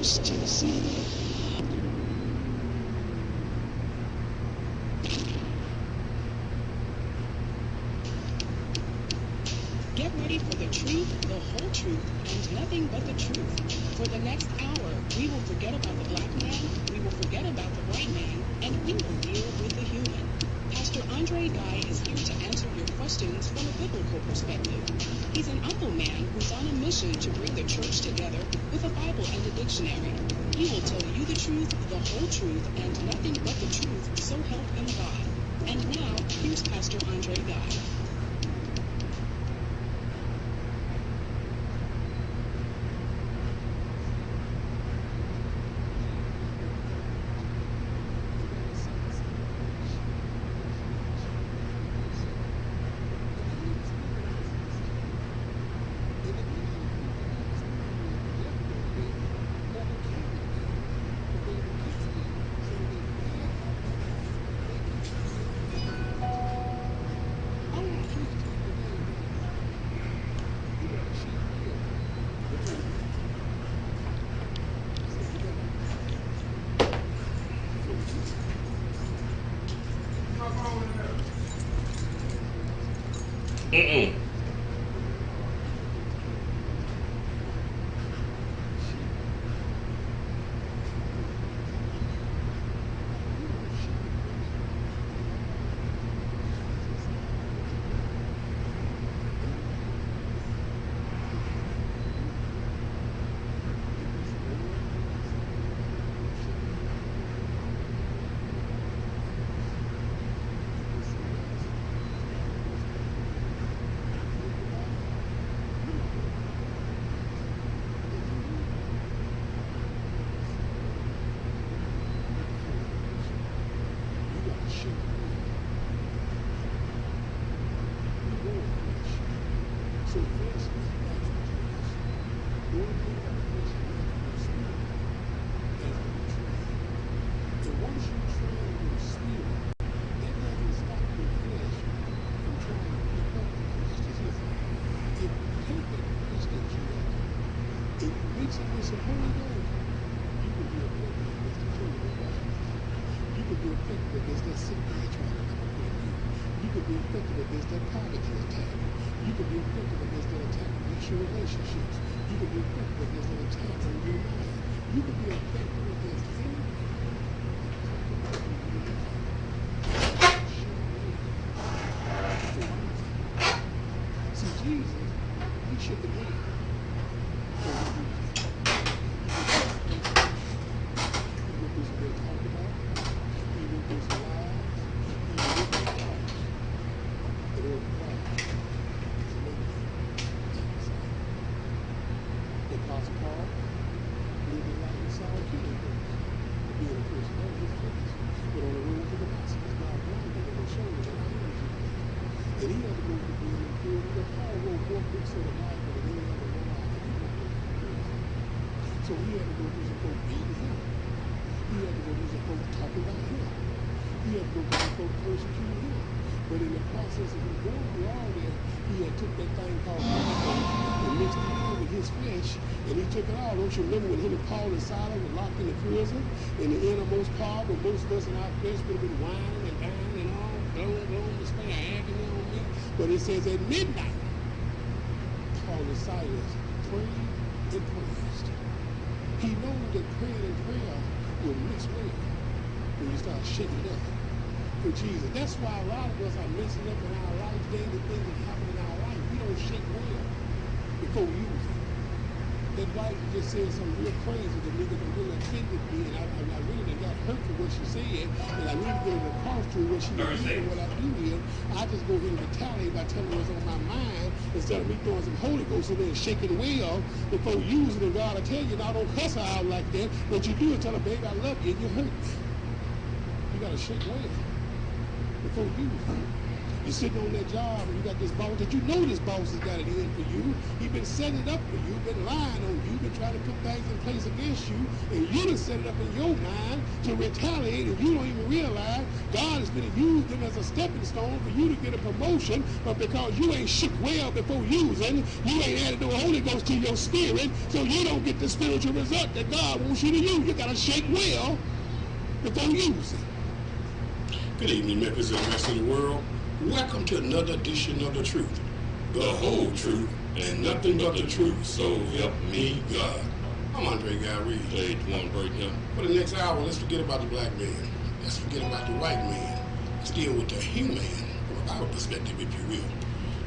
Tennessee. Get ready for the truth, the whole truth, and nothing but the truth. For the next hour, we will forget about the black man, we will forget about the white man, and we will deal with the human. Pastor Andre Guy is here to answer your questions from a biblical perspective. He's an humble man who's on a mission to bring the church together with a Bible and a dictionary. He will tell you the truth, the whole truth, and nothing but the truth, so help him God. And now, here's Pastor Andre Guy. Don't you remember when him and Paul and Silas were locked in the prison? In the innermost part, where most of us in our flesh would have been whining and dying and all, blowing despair, agony on me. But it says at midnight, Paul and Silas prayed and praised. He knows that praying and prayer will mix well when you start shaking up for Jesus. That's why a lot of us are messing up in our life, daily things that happen in our life. We don't shake well before we use it. That wife just said something real crazy to me that really offended me, and I really got hurt for what she said, and I need to get it across to her what she was doing. What I do is, I just go ahead and retaliate by telling her what's on my mind, instead of me throwing some Holy Ghost in there and shaking well before using it. God, I tell you, now don't cuss her out like that. What you do is tell her, baby, I love you, and you hurt me. You got to shake well before using it. You're sitting on that job and you got this boss that you know this boss has got it in for you. He's been setting it up for you, been lying on you, been trying to put things in place against against you, and you done set it up in your mind to retaliate, and you don't even realize God is going to use them as a stepping stone for you to get a promotion, but because you ain't shook well before using, you ain't added the Holy Ghost to your spirit, so you don't get the spiritual result that God wants you to use. You got to shake well before using. Good evening, members of the rest of the world. Welcome to another edition of The Truth, the whole truth, and nothing but the truth, so help me God. I'm Andre Gary. Hey, one break now. For the next hour, let's forget about the black man. Let's forget about the white man. Let's deal with the human from a Bible perspective, if you will.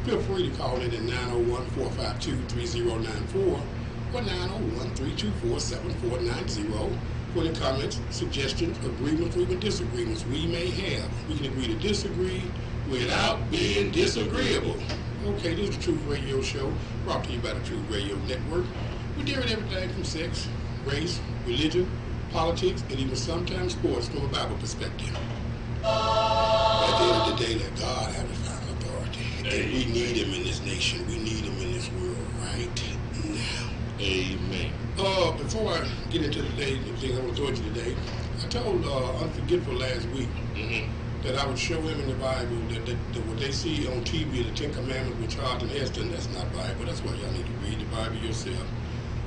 Feel free to call in at 901-452-3094 or 901-324-7490. For any comments, suggestions, agreements, or even disagreements we may have. We can agree to disagree without being disagreeable. Okay, this is the Truth Radio Show, brought to you by the Truth Radio Network. We deal with everything from sex, race, religion, politics, and even sometimes sports from a Bible perspective. At the end of the day, let God have the final authority. And we need him in this nation. We need him in this world right now. Amen. Before I get into the things I want to throw at you today, I told Unforgetful last week that I would show him in the Bible that what they see on TV, the Ten Commandments with Charlton Heston, that's not Bible. That's why y'all need to read the Bible yourself.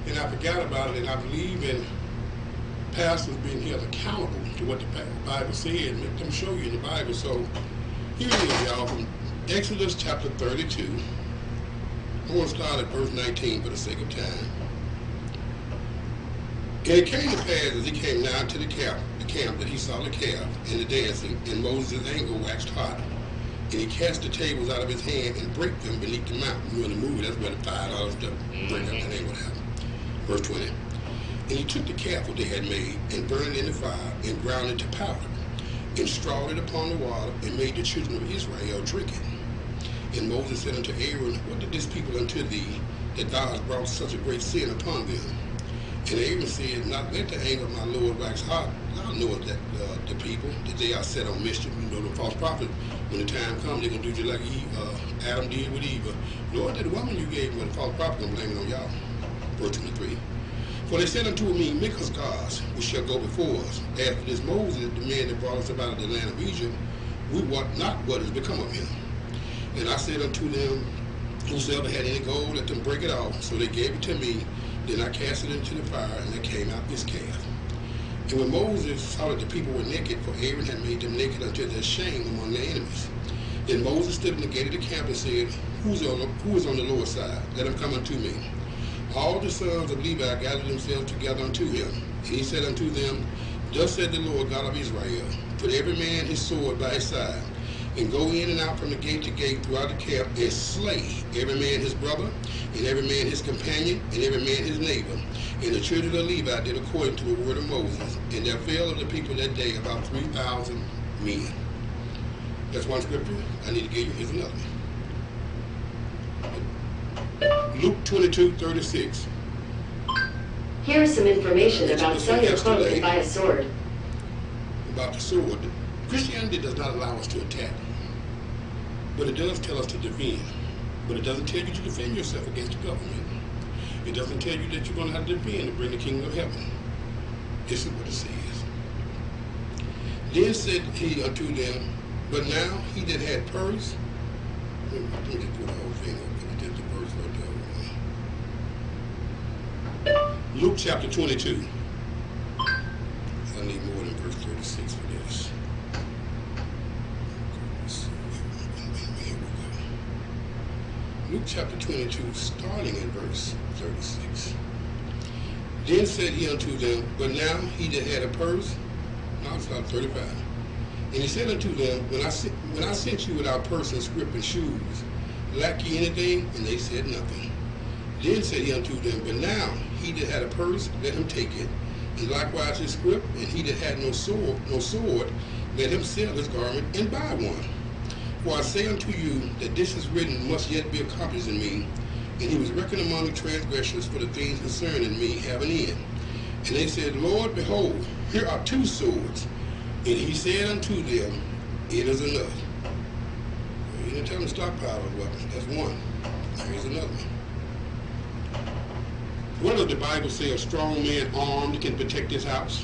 And I forgot about it, and I believe in pastors being held accountable to what the Bible said, and let them show you in the Bible. So here it is, y'all, from Exodus chapter 32. I want to start at verse 19 for the sake of time. And it came to pass as he came nigh to the camp that he saw the calf and the dancing, and Moses' anger waxed hot. And he cast the tables out of his hand and brake them beneath the mountain. You know, in the movie, that's where the $5 stuff break up, that ain't what happened. Verse 20. And he took the calf what they had made and burned it in the fire and ground it to powder and strawed it upon the water and made the children of Israel drink it. And Moses said unto Aaron, what did this people unto thee, that thou hast brought such a great sin upon them? And Aaron said, not let the anger of my Lord wax hot. Thou knowest that the people, that they are set on mischief. You know, the false prophet, when the time comes, they're going to do just like Adam did with Eve. Lord, that woman you gave me, the false prophet, going to blame it on y'all. Verse 23. For they said unto me, make us gods, which shall go before us. As for this Moses, the man that brought us up out of the land of Egypt, we wot not what has become of him. And I said unto them, whosoever had any gold, let them break it off. So they gave it to me. Then I cast it into the fire, and there came out this calf. And when Moses saw that the people were naked, for Aaron had made them naked unto their shame among their enemies, then Moses stood in the gate of the camp and said, who is on the Lord's side? Let him come unto me. All the sons of Levi gathered themselves together unto him. And he said unto them, thus said the Lord God of Israel, put every man his sword by his side, and go in and out from the gate to gate throughout the camp, and slay every man his brother, and every man his companion, and every man his neighbor. And the children of Levi did according to the word of Moses, and there fell of the people that day about 3,000 men. That's one scripture. I need to give you, here's another one. Luke 22:36. Here is some information about selling clothing by a sword. About the sword. Christianity does not allow us to attack, but it does tell us to defend. But it doesn't tell you to defend yourself against the government. It doesn't tell you that you're going to have to defend to bring the kingdom of heaven. This is what it says. Then said he unto them, but now he that had purse, let me just put the whole thing up, but just the verse right there. Luke chapter 22. I need more than verse 36 for this. Luke chapter 22, starting in verse 36. Then said he unto them, but now he that had a purse, now it's about 35. And he said unto them, when I sent you without purse and scrip and shoes, lack ye anything? And they said nothing. Then said he unto them, but now he that had a purse, let him take it, and likewise his scrip, and he that had no sword, let him sell his garment and buy one. For I say unto you that this is written must yet be accomplished in me. And he was reckoned among the transgressors, for the things concerning me have an end. And they said, Lord, behold, here are 2 swords. And he said unto them, it is enough. He didn't tell them to stockpile of weapons. That's one. Here's another one. What does the Bible say? A strong man armed can protect his house?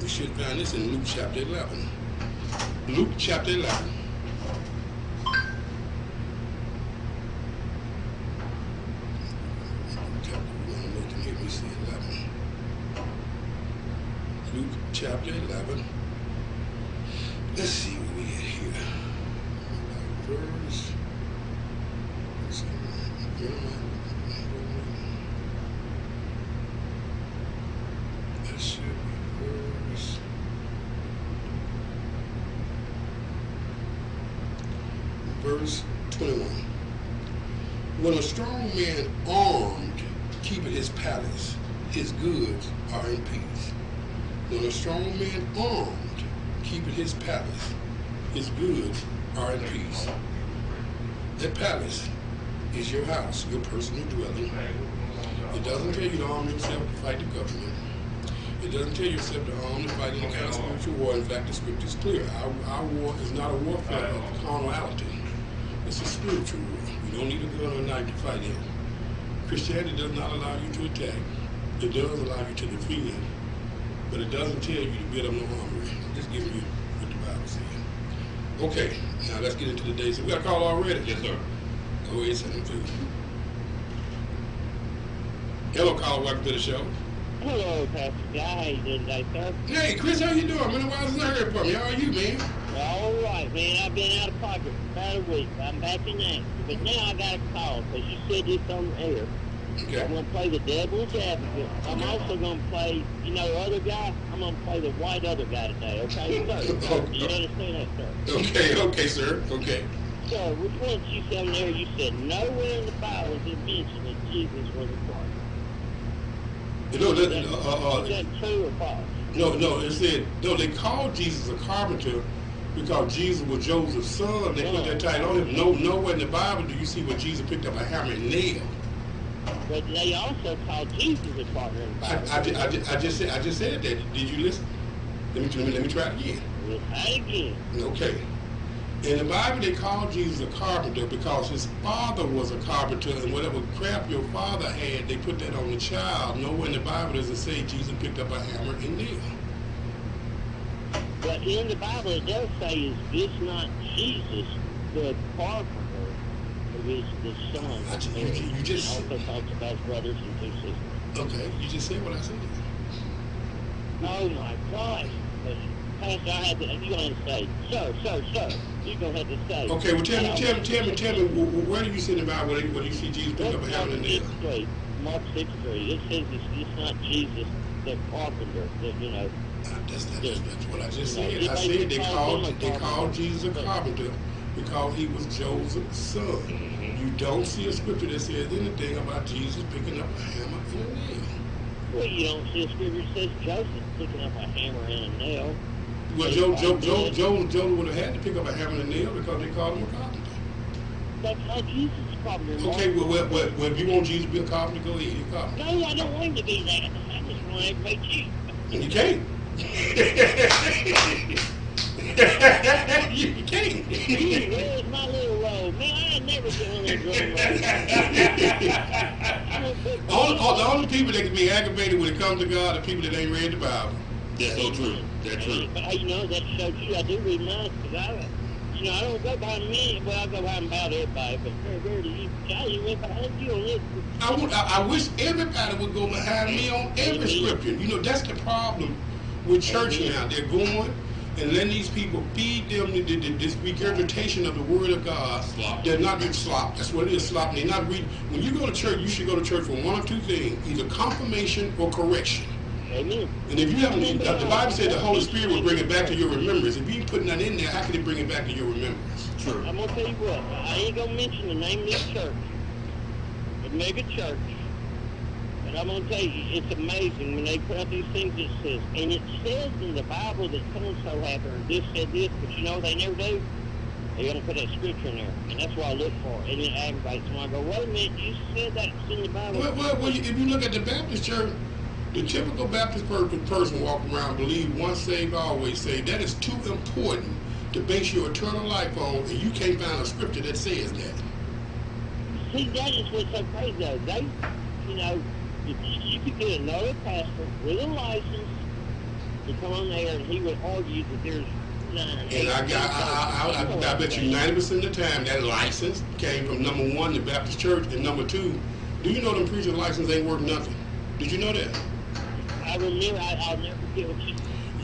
We should find this in Luke chapter 11. Luke chapter 11. Let me see 11. Luke chapter 11. Let's see where we at here. Verse. Let's see. That should be verse. Verse 21. When a strong man armed keepeth his palace, his goods are in peace. When a strong man armed keepeth his palace, his goods are in peace. That palace is your house, your personal dwelling. It doesn't tell you to arm yourself to fight the government. It doesn't tell yourself to arm to fight any kind of spiritual war. In fact, the scripture is clear. Our war is not a warfare of carnality. It's a spiritual war. You don't need a gun or a knife to fight it. Christianity does not allow you to attack. It does allow you to defend, but it doesn't tell you to build up no armory. I'm just giving you what the Bible says. Okay, now let's get into the day. So we got a call already? Yes, sir. Go ahead, send them through. Hello, caller. Welcome to the show. Hello, Pastor Guy. How you doing today, sir? Hey, Chris, how you doing? Man, a while since I heard from you. How are you, man? All right, man. I've been out of pocket for about a week. I'm back in action. But now I got a call because you said this on the air. Okay. I'm going to play the devil's advocate. I'm also going to play, other guy. I'm going to play the white other guy today, okay, sir? Do you understand that, sir? Okay, sir. Okay. So, which one you said on there? You said nowhere in the Bible is it mentioned that Jesus was a prophet. You know, Is that true or false? No, it said, no, they called Jesus a carpenter because Jesus was Joseph's son. They put that title on him. Nowhere in the Bible do you see where Jesus picked up a hammer and nail. But they also called Jesus a partner in the Bible. I just said that. Did you listen? Let me try it again. We'll try it again. Okay. In the Bible, they called Jesus a carpenter because his father was a carpenter, and whatever crap your father had, they put that on the child. Nowhere in the Bible does it say Jesus picked up a hammer and nail. But in the Bible, it does say, is this not Jesus, the carpenter, who is the son of Mary? You just also talks about his brothers and two sisters. Okay, you just said what I said. Oh my gosh. Pastor, you're going to say, sir, you're going to have to say. Okay, well tell me, where do you see in the Bible where you see Jesus pick up a hammer and nail? Mark 6:3. It says it's not Jesus, the carpenter, That's what I just said. I said they called Jesus a carpenter because he was Joseph's son. You don't see a scripture that says anything about Jesus picking up a hammer and a nail. Well, you don't see a scripture that says Joseph picking up a hammer and a nail. Well, Joe would have had to pick up a hammer and a nail because they called him a carpenter. That's how Jesus is carpenter. Okay, well, if you want Jesus to be a carpenter, go ahead, he's a carpenter. No, I don't want him to be that. I just want to make you. You can't. You can't. Where's my little roll? Man, I ain't never been on that drum roll. The only people that can be aggravated when it comes to God are people that ain't read the Bible. That's so true. That's true. But that shows you I do read mine because I don't go behind me. Well, I go behind about everybody, but I went behind you on this. I wish everybody would go behind me on every scripture. That's the problem with church now. They're going and letting these people feed them this regurgitation of the Word of God. Slop. They're not reading slop. That's what it is, slop. They're not reading. When you go to church, you should go to church for one or two things: either confirmation or correction. Amen. And if you haven't, the Bible said the Holy Spirit will bring it back to your remembrance. If you ain't putting that in there, how can it bring it back to your remembrance? True. I'm going to tell you what, I ain't going to mention the name of this church, the mega church, but I'm going to tell you, it's amazing when they put out these things it says, and it says in the Bible that so-and-so happened, or this said this, but they never do. They don't put that scripture in there, and that's what I look for, and it aggravates me. I go, wait a minute, you said that it's in the Bible. Well, if you look at the Baptist church, the typical Baptist person walking around believe once saved, always saved. That is too important to base your eternal life on, and you can't find a scripture that says that. see, that is what's so crazy though. They, you know, you could get another pastor with a license to come on there, and he would argue that there's none. And I bet you 90% of the time that license came from number one, the Baptist church, and number two, do you know them preacher license ain't worth nothing? Did you know that? I remember, I'll never forget what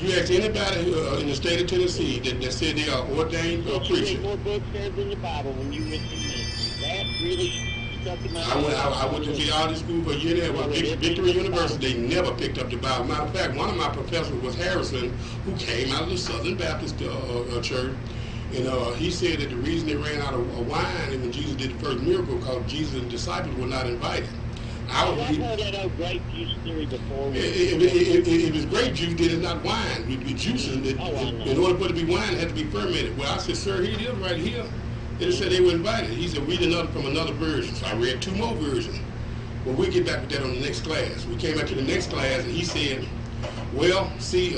you ask anybody in the state of Tennessee that said they are ordained preacher. You read more books there than the Bible when you went to ministry. That really stuck in my head. I went to theology school for a year there. Victory University, they never picked up the Bible. Matter of fact, one of my professors was Harrison, who came out of the Southern Baptist church. And he said that the reason they ran out of wine when Jesus did the first miracle because Jesus and the disciples were not invited. I've heard that old grape juice theory before. If it's grape juice, then it's not wine. With juices, in order for it to be wine, it had to be fermented. Well, I said, sir, here it is right here. They said they were invited. He said, read another from another version. So I read two more versions. Well, we'll get back with that on the next class. We came back to the next class, and he said, well, see,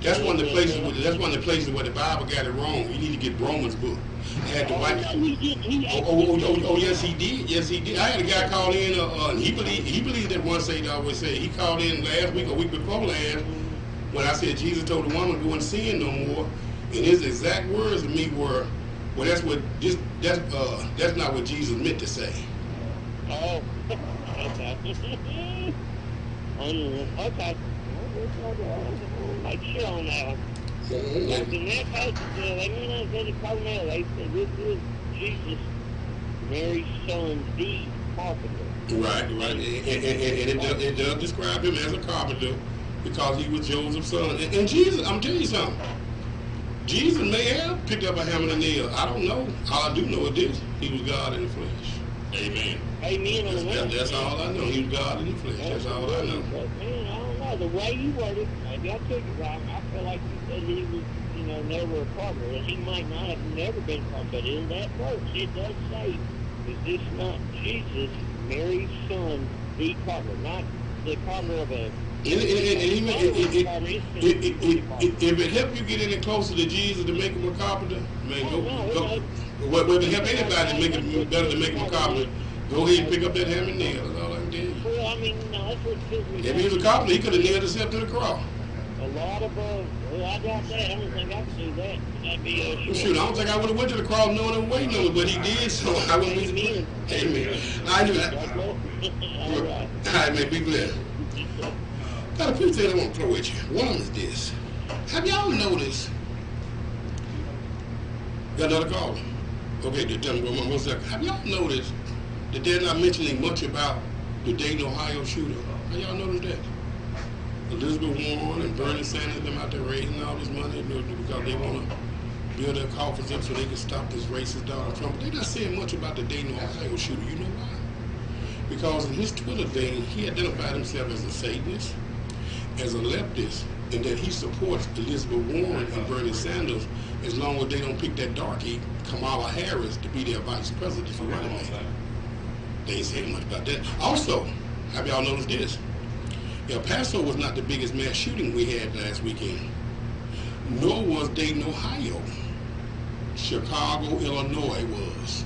that's one of the places where the Bible got it wrong. You need to get Romans book. I had to wipe it. Oh, yes, he did. Yes, he did. I had a guy call in, and he believed that once saved, always saved. He called in last week, a week before last, when I said Jesus told the woman, go and sin no more. And his exact words to me were, well, that's not what Jesus meant to say. Oh, okay. Okay. Make sure on that one. In that passage, they went on to the Cornell. They said, this is Jesus, Mary's son, the carpenter. Right. And it does describe him as a carpenter because he was Joseph's son. And Jesus, I'm telling you something. Jesus may have picked up a hammer and nail. I don't know. All I do know is this. He was God in the flesh. Amen. Amen. That's all I know. He was God in the flesh. That's all I know. But man, I don't know. The way you worded, maybe I took it wrong. I feel like you said he was, never a carpenter. And he might not have never been a carpenter. But in that verse, it does say, is this not Jesus, Mary's son, the carpenter? Not the carpenter of a... If it helps you get any closer to Jesus to make him a carpenter, man, go. Well, if it help anybody to make it better to make him a carpenter, go ahead and pick up that hammer and nail. That's all I can tell you. Well, I mean, no, that's what it says. If he was a carpenter, he could have nailed himself to the cross. A lot of, I doubt that. I don't think I could do that. That'd be Shoot, I don't think I would have went to the cross knowing him waiting on it, but he did, so I wouldn't be. Amen. I knew that. All right, man, be blessed. Got a few things I want to throw at you. One of them is this. Have y'all noticed? Got another caller? Okay, just tell me one second. Have y'all noticed that they're not mentioning much about the Dayton, Ohio shooter? Have y'all noticed that? Elizabeth Warren and Bernie Sanders, them out there raising all this money because they want to build their coffers up so they can stop this racist Donald Trump. They're not saying much about the Dayton, Ohio shooter. You know why? Because in his Twitter thing, he identified himself as a Satanist, as a leftist, and that he supports Elizabeth Warren and Bernie Sanders as long as they don't pick that darky Kamala Harris to be their vice president for running mate. They ain't saying much about that. Also, have y'all noticed this? El Paso was not the biggest mass shooting we had last weekend, nor was Dayton, Ohio. Chicago, Illinois was.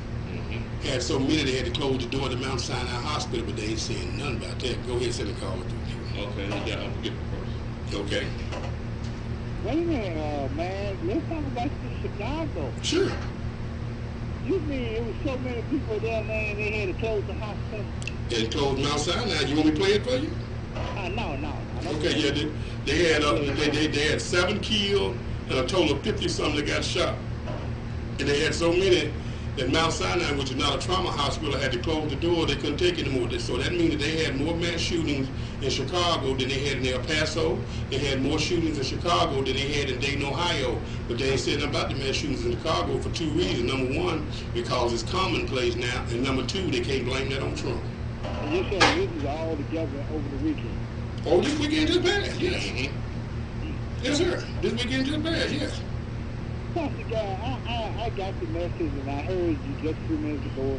Had so many they had to close the door to Mount Sinai Hospital, but they ain't saying nothing about that. Go ahead and send a call through. Okay, yeah, I'll get the first. Okay. Wait a minute, man. Let's talk about Chicago. Sure. You mean it was so many people there, man, they had to close the hospital? They closed Mount Sinai. You want me to play it for you? No. Okay, yeah. They had 7 killed and a total of 50-something that got shot. And they had so many that Mount Sinai, which is not a trauma hospital, had to close the door. They couldn't take anymore. So that means that they had more mass shootings in Chicago than they had in El Paso. They had more shootings in Chicago than they had in Dayton, Ohio. But they ain't saying about the mass shootings in Chicago for 2 reasons. Number one, because it's commonplace now. And number two, they can't blame that on Trump. And you're saying this is all together over the weekend? Oh, this weekend just passed, yes. Yes, sir. This weekend just passed, yes. Pastor Guy, I got the message and I heard you just a few minutes ago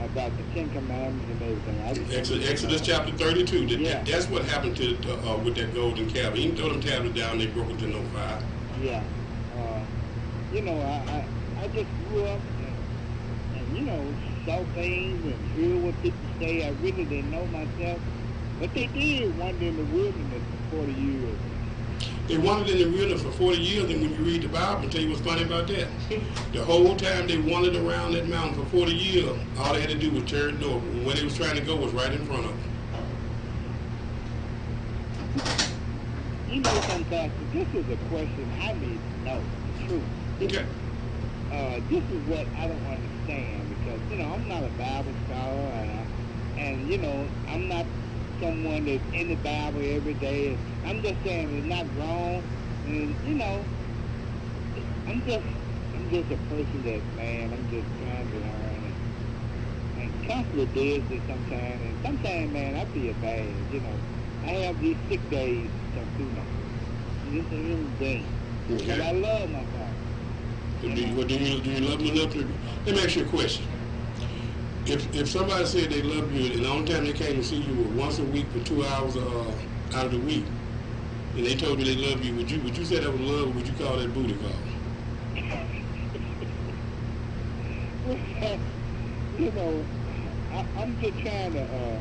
about the 10 Commandments and everything. Exodus chapter 32. Yeah. That's what happened to with that golden calf. He didn't throw them tablets down, they broke into no fire. Yeah. I just grew up and saw things and heard what people say. I really didn't know myself. But they did wander in the wilderness for 40 years. They wandered in the wilderness for 40 years, and when you read the Bible, I'll tell you what's funny about that. The whole time they wandered around that mountain for 40 years, all they had to do was turn north. And where they was trying to go was right in front of them. You know, sometimes this is a question I need to know the truth. Okay. This is what I don't understand because, you know, I'm not a Bible scholar and you know, I'm not someone that's in the Bible every day. I'm just saying it's not wrong. And, you know, I'm just a person that, man, I'm just trying to learn and constantly does this sometimes. And sometimes, man, I feel bad, you know. I have these sick days come through me. This is a human being. Okay. But I love my father. Do you love them enough to... Let me ask you a question. If somebody said they love you and the only time they came to see you was once a week for 2 hours out of the week, and they told you they love you, would you say that was love, or would you call that booty call? You know, I'm just trying to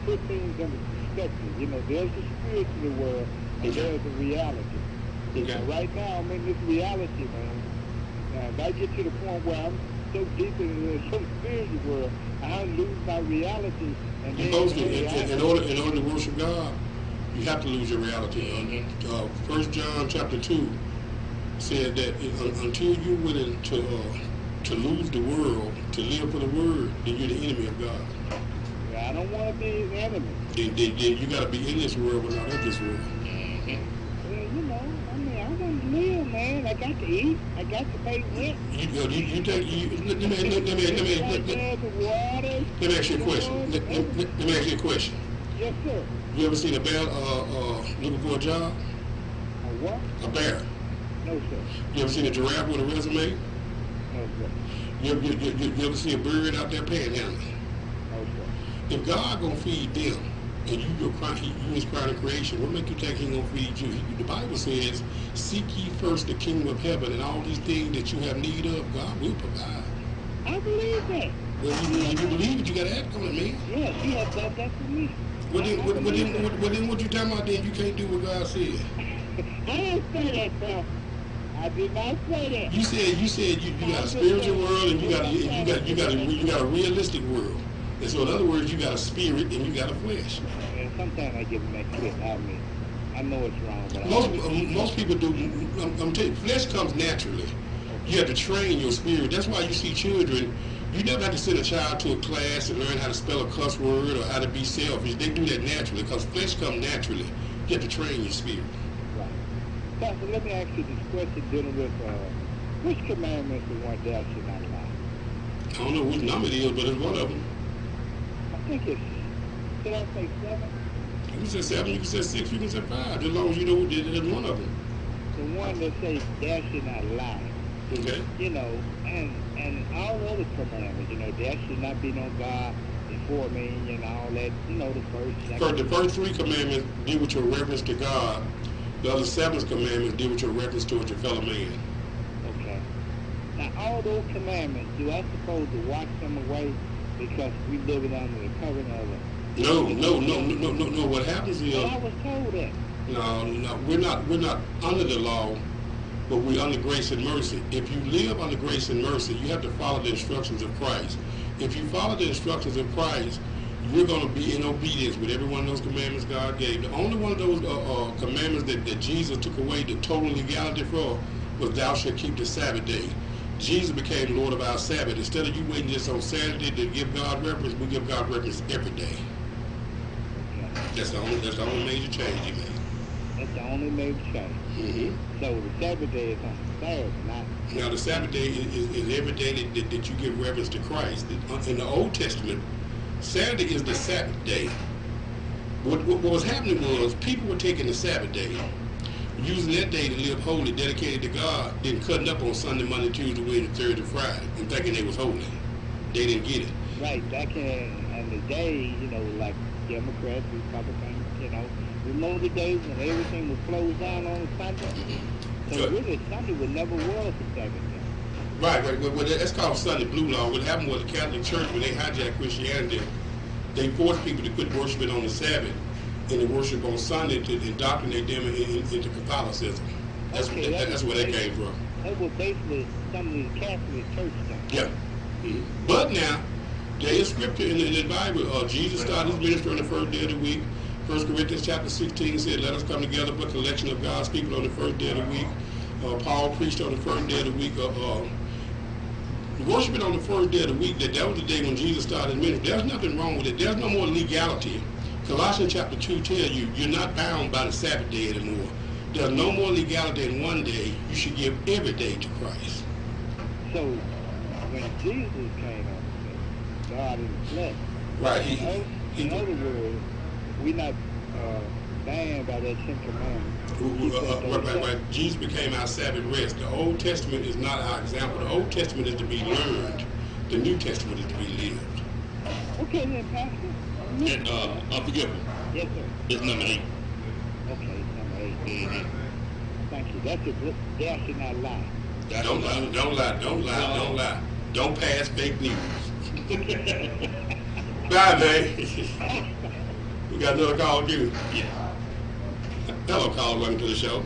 put things into perspective. You know, there's a spiritual world and there's a reality. You know, right now I'm in this reality, man. If I get to the point where I'm so deep into the so spiritual world, I lose my reality. And then in order to worship God, you have to lose your reality. 1 John chapter 2 said that until you're willing to lose the world, to live for the word, then you're the enemy of God. Yeah, I don't want to be an enemy. Then you got to be in this world but not of this world. Well, you know, I mean, I want to live, man. I got to eat. I got to pay rent. Let me ask you a question. Let me ask you a question. Yes, sir. You ever seen a bear looking for a job? A what? A bear. No, sir. You ever seen a giraffe with a resume? No, sir. You ever see a bird out there panhandling? No, sir. If God gonna feed them, and you his crown of creation, what make you think he gonna feed you? The Bible says, seek ye first the kingdom of heaven, and all these things that you have need of, God will provide. I believe that. Well, if you believe it, you gotta act on it, man. Yes, he has done that for me. Then what you talking about then? You can't do what God said. I didn't say that, sir. I did not say that. You said you got a spiritual world and you got a realistic world. And so in other words, you got a spirit and you got a flesh. And sometimes I give them that quit. I know it's wrong, but most people do. I'm telling you, flesh comes naturally. You have to train your spirit. That's why you see children. You never have to send a child to a class and learn how to spell a cuss word or how to be selfish. They do that naturally because flesh comes naturally. You have to train your spirit. Right. Pastor, let me ask you this question dealing with which commandment is the one thou should not lie? I don't know which number it is, but it's one of them. I think it's, did I say 7? You can say 7, you can say 6, you can say 5, as long as you know there's one of them. The one that says thou should not lie. Okay. You know, and all the other commandments, you know, there should not be no God before me and all that, you know, the first 3 commandments deal with your reverence to God. The other 7 commandments deal with your reverence towards your fellow man. Okay. Now, all those commandments, do I suppose to wash them away because we live under the covenant of it? No. What happens is... Well, I was told that. No, we're not under the law, but we're under grace and mercy. If you live under grace and mercy, you have to follow the instructions of Christ. If you follow the instructions of Christ, you're going to be in obedience with every one of those commandments God gave. The only one of those commandments that Jesus took away the total legality for was thou shalt keep the Sabbath day. Jesus became Lord of our Sabbath. Instead of you waiting just on Saturday to give God reverence, we give God reverence every day. That's the only major change he made. That's the only major change. Mm-hmm. So the Sabbath day is on Saturday, not... Now the Sabbath day is every day that you give reverence to Christ. In the Old Testament, Saturday is the Sabbath day. What was happening was people were taking the Sabbath day, using that day to live holy, dedicated to God, then cutting up on Sunday, Monday, Tuesday, Wednesday, Thursday, Friday, and thinking they was holy. They didn't get it. Right, back in the day, you know, like Democrats, Republicans, you know, remember the days when everything was closed down on Sunday? So really, Sunday would never was a Sabbath day. Right. Well, that's called Sunday Blue Law. What happened was the Catholic Church, when they hijacked Christianity, they forced people to quit worshiping on the Sabbath and to worship on Sunday to indoctrinate them into Catholicism. That's where that came from. That was basically some of the Catholic Church stuff. Yeah. Mm-hmm. But now, there is scripture in the Bible. Jesus started his ministry on the first day of the week. 1 Corinthians chapter 16 said, let us come together for a collection of God's people on the first day of the week. Paul preached on the first day of the week. Worshiping on the first day of the week, that was the day when Jesus started his ministry. There's nothing wrong with it. There's no more legality. Colossians chapter 2 tells you, you're not bound by the Sabbath day anymore. There's no more legality in one day. You should give every day to Christ. So, when Jesus came on, God in the flesh, right? In other words, we're not bound by that 10 commandments. Right. Jesus became our Sabbath rest. The Old Testament is not our example. The Old Testament is to be learned. The New Testament is to be lived. Okay, then, Pastor. And unforgivable. Yes, sir. It's number 8. Okay, number 8. Mm-hmm. Thank you. That's a good. Thou should not lie. Don't lie. Don't pass fake news. Bye, man. We got another call too. Yeah. Hello, caller. Welcome to the show.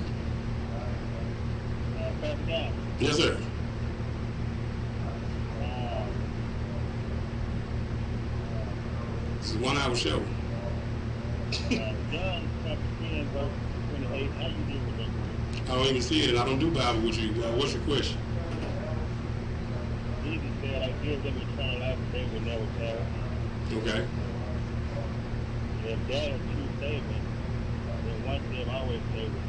Yes, sir. This is a 1 hour show. John chapter 10, verse 28. How you deal with that? I don't even see it, and I don't do Bible with you. What's your question? Jesus said, I give them eternal life, they will never perish. Okay. If that is true statement, then once they've always stayed with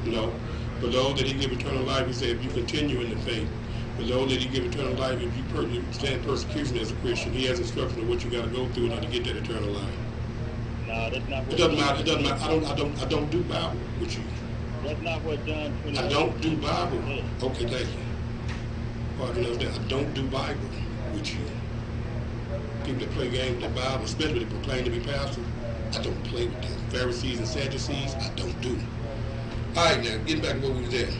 truth. No. For those that he give eternal life, he said, if you continue in the faith. For those that he give eternal life, if you stand persecution as a Christian, he has instruction of what you got to go through in order to get that eternal life. No, that's not what It doesn't matter. It doesn't matter. I don't do Bible with you. That's not what John 28. I don't do Bible. Okay, thank you. Pardon us, I don't do Bible with you. People that play games with the Bible, especially that proclaim to be pastors, I don't play with them. Pharisees and Sadducees, I don't do. All right, now, getting back to where we was at.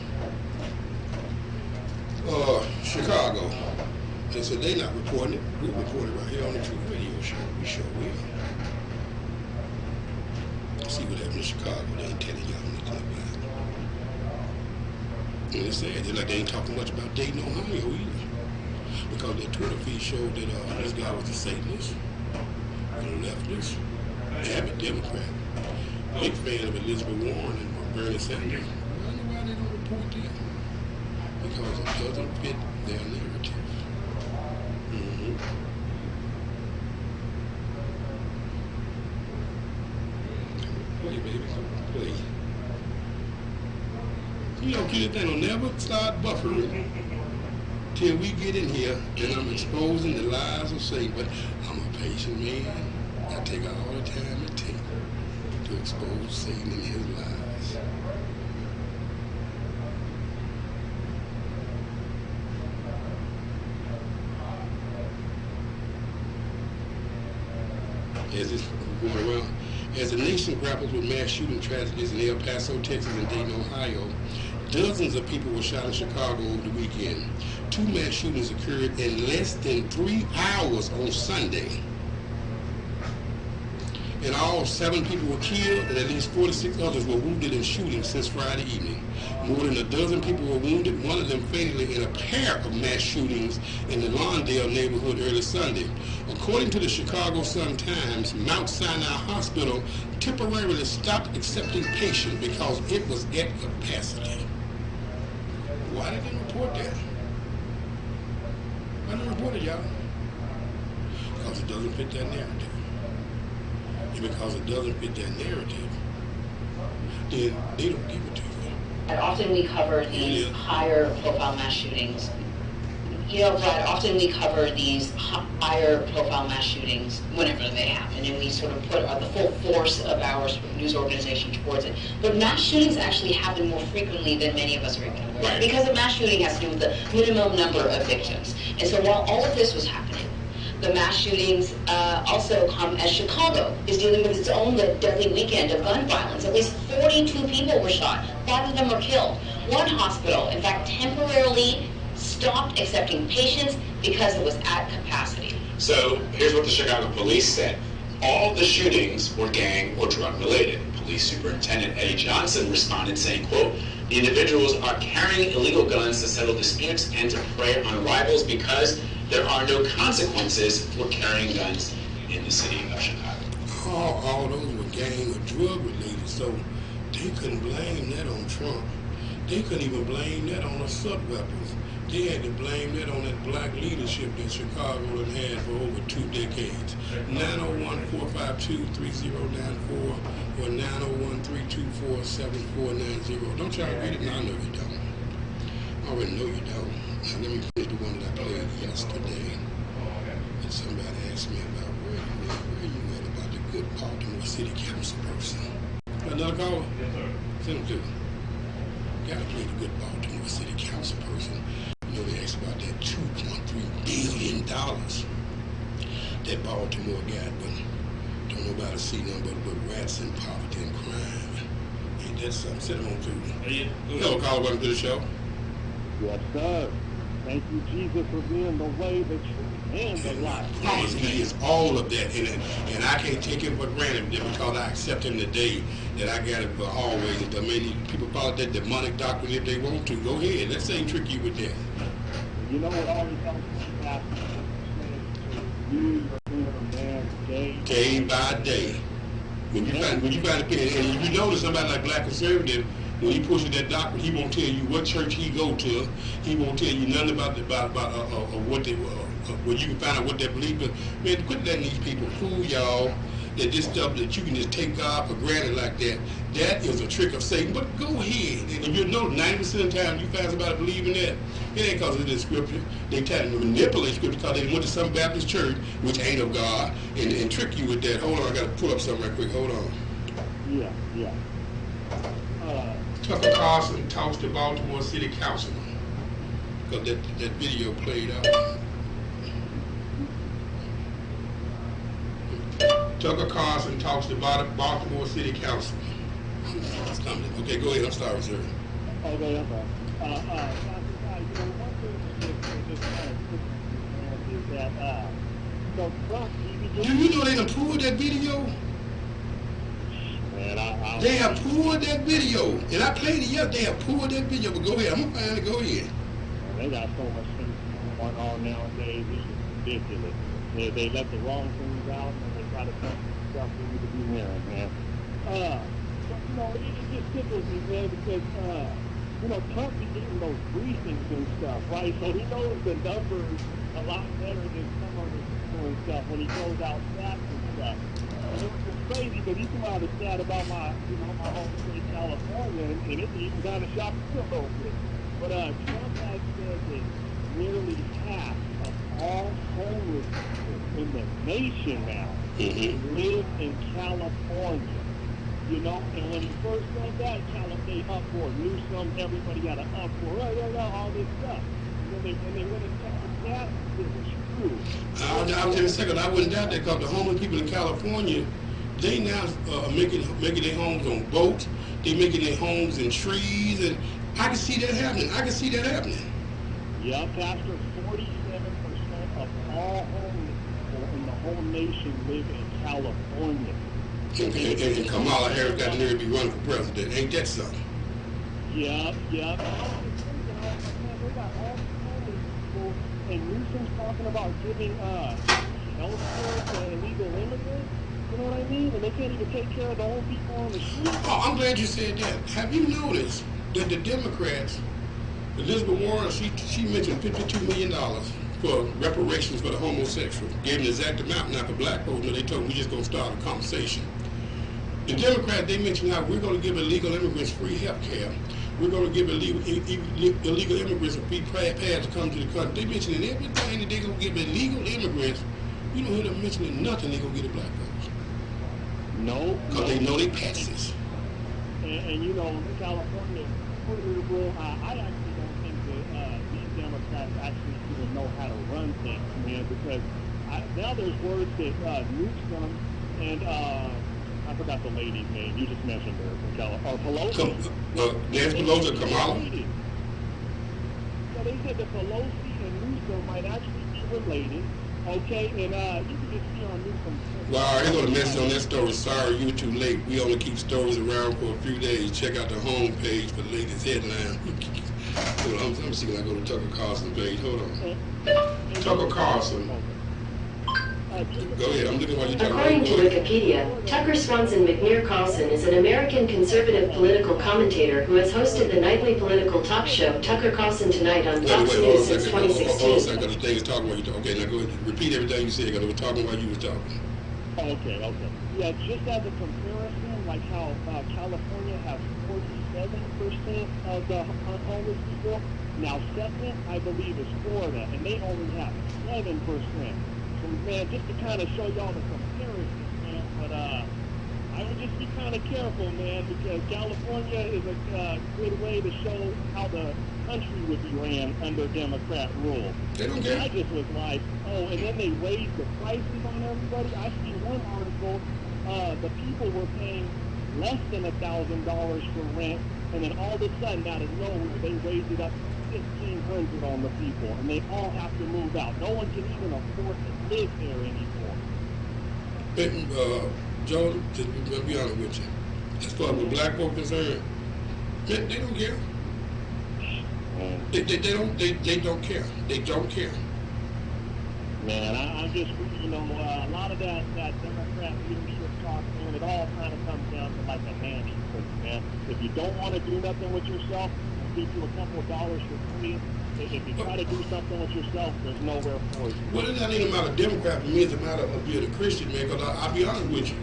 Chicago. They said they not reporting it. We'll report it right here on the Truth Radio Show. We sure will. See what happened in Chicago. They ain't telling y'all nothing about it. And it's sad. They ain't talking much about Dayton, Ohio either. Because their Twitter feed showed that this guy was a Satanist, a leftist, avid Democrat, big fan of Elizabeth Warren and Bernie Sanders. I don't know why they don't report that. Because it doesn't fit their narrative. Mm-hmm. Play, baby, play. You know, kid, they don't never start buffering till we get in here and I'm exposing the lies of Satan. But I'm a patient man. I take all the time it takes to expose Satan and his lies. As the nation grapples with mass shooting tragedies in El Paso, Texas, and Dayton, Ohio, dozens of people were shot in Chicago over the weekend. 2 mass shootings occurred in less than 3 hours on Sunday. In all, 7 people were killed and at least 46 others were wounded in shootings since Friday evening. More than a dozen people were wounded, one of them fatally in a pair of mass shootings in the Lawndale neighborhood early Sunday. According to the Chicago Sun-Times, Mount Sinai Hospital temporarily stopped accepting patients because it was at capacity. Why didn't they report that? Why didn't they report it, y'all? Because it doesn't fit that narrative. And because it doesn't fit that narrative, then they don't give it to you. And often we cover these higher profile mass shootings. You know, Brad, often we cover these higher profile mass shootings whenever they happen, and we sort of put the full force of our news organization towards it. But mass shootings actually happen more frequently than many of us are even aware. Right. Because a mass shooting has to do with the minimum number of victims. And so while all of this was happening, the mass shootings also come as Chicago is dealing with its own deadly weekend of gun violence. At least 42 people were shot. 5 of them were killed. One hospital, in fact, temporarily stopped accepting patients because it was at capacity. So here's what the Chicago police said. All the shootings were gang or drug related. Police Superintendent Eddie Johnson responded saying, quote, the individuals are carrying illegal guns to settle disputes and to prey on rivals because there are no consequences for carrying guns in the city of Chicago. All those were gang or drug related, so they couldn't blame that on Trump. They couldn't even blame that on assault weapons. They had to blame that on that black leadership that Chicago had had for over 2 decades. 901-452-3094 or 901-324-7490. Don't y'all read it? No, I know you don't. I already know you don't. Now, let me play the one that I played yesterday. And somebody asked me about where you at about the good Baltimore City Council person. Another caller? Yes, sir. Send him to. Gotta play the good Baltimore City Council person. You know, they asked about that $2.3 billion that Baltimore got, but don't nobody see nothing but rats and poverty and crime. Ain't that something? Send him on through. Hello, caller, welcome to the show. Yes, sir. Thank you, Jesus, for being the way, the truth, and the life. I promise he is all of that, and I can't take him for granted because I accept him today that I got it for always. I mean, people call it that demonic doctrine if they want to. Go ahead. Let's say trick you with that. You know what always helps me about you are doing a man Day by day. When you find a pen, and if you notice somebody like Black Conservative, when he pushes that doctrine, he won't tell you what church he go to. He won't tell you nothing about what they where you can find out what they believe in. Man, quit letting these people fool y'all that this stuff that you can just take God for granted like that. That is a trick of Satan. But go ahead, and if you know 90% of the time you find somebody believing that, it ain't because of the scripture. They try to manipulate scripture because they went to some Baptist church which ain't of God and trick you with that. Hold on, I gotta pull up something right quick. Hold on. Yeah. Tucker Carlson talks to Baltimore City Councilman because that video played out. Tucker Carlson talks to Baltimore City Councilman. Okay, go ahead. I'm sorry, sir. Okay, I'm fine. You know, one thing is that, Trump, Do you know they done pulled that video? Man, They have pulled that video. And I played it yesterday. They have pulled that video. But go ahead. I'm going to find it. Go ahead. They got so much things going on nowadays. It's ridiculous. They let the wrong things out and they try to dump stuff we need to be hearing, man. But, you know, it just tickles me, man, because, you know, Trump be getting those briefings and stuff, right? So he knows the numbers a lot better than some of the people and stuff when he throws out stats and stuff. And it was just crazy because he came out and said about my home state, California, and it even kind of shocked me a little bit. But Trump has said that nearly half of all homeless people in the nation now live in California. You know, and when he first said that, California uproar, Newsom, everybody got an uproar, all this stuff. And then they went and checked the stats, it was true. I'll tell you in a second, I wouldn't doubt that because the homeless people in California, they now making their homes on boats, they making their homes in trees, and I can see that happening. Yeah, Pastor, 47% of all homeless people in the whole nation live in California. And Kamala Harris got the nerve to be running for president. Ain't that something? Yeah. We got all these homeless people, and Newsom's talking about giving health care to illegal immigrants. You know what I mean? And they can't even take care of the old people on the street. Oh, I'm glad you said that. Have you noticed that the Democrats, Elizabeth Warren, she mentioned $52 million for reparations for the homosexual. Gave an exact amount. Now for black folks, they told me we just going to start a conversation. The Democrats, they mentioned how we're going to give illegal immigrants free health care. We're going to give illegal immigrants a free pass to come to the country. They mentioning everything that they're going to give illegal immigrants. You don't hear them mentioning nothing they're going to get to black folks. No. Because they know they passes. And you know, California, I actually don't think that these Democrats actually even know how to run things, man, because now there's words that Newsom and I forgot the lady's name. You just mentioned her from California. Pelosi. Nancy Pelosi, Kamala. they said that Pelosi and Newsom might actually be related. Okay, and you can just see on Newsom. Wow, they're going to mess on that story. Sorry, you were too late. We only keep stories around for a few days. Check out the home page for the latest headline. Hold on, I'm seeing I go to Tucker Carlson's page. Hold on. Tucker Carlson. Go ahead, I'm looking while you're talking. According to Wikipedia, Tucker Swanson McNear Carlson is an American conservative political commentator who has hosted the nightly political talk show Tucker Carlson Tonight on Fox News since 2016. Hold on a second, the thing is talking while you're talking. Okay, now go ahead, repeat everything you said, because we're talking while you were talking. Okay. Yeah, just as a comparison, like how California has 47% of the homeless people. Now, second, I believe, is Florida, and they only have 7%. So, man, just to kind of show y'all the comparison, man, but I would just be kind of careful, man, because California is a good way to show how the country would be ran under Democrat rule. They don't care. I just was like, oh, and then they raised the prices on everybody. I see one article, the people were paying less than $1,000 for rent, and then all of a sudden, out of nowhere, they raised it up to $1,500 on the people, and they all have to move out. No one can even afford to live there anymore. Joe, to be honest with you, as far as the black folk concerned, they don't care. They don't care. They don't care. Man, I'm just, a lot of that Democrat leadership talk, man, it all kind of comes down to like a handshake, man. If you don't want to do nothing with yourself, I'll give you a couple of dollars for free. If you try to do something with yourself, there's nowhere for you. Well, it's not even a matter of Democrat. For me, it's a matter of being a Christian, man, because I'll be honest with you.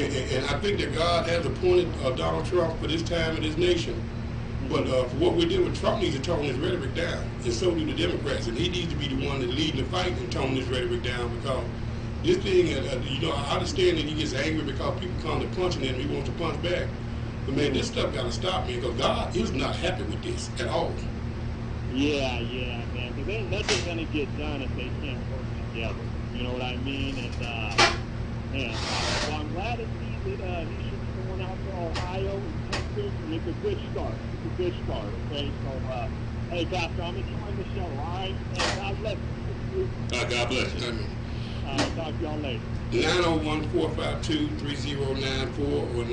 And I think that God has appointed Donald Trump for this time in this nation. But for what we're doing, Trump needs to tone his rhetoric down, and so do the Democrats. And he needs to be the one that's leading the fight and tone his rhetoric down, because this thing, I understand that he gets angry because people come to punching him and he wants to punch back. But man, this stuff got to stop, man, because God is not happy with this at all. Yeah, man, because ain't nothing going to get done if they can't work together. You know what I mean? And, man, well, I'm glad to see that he should be going out to Ohio and Texas, and it's a good start. Okay? So, hey, Pastor, I'm enjoying the show, all right? And God bless you. God bless you. Talk to y'all later. 901-452-3094 or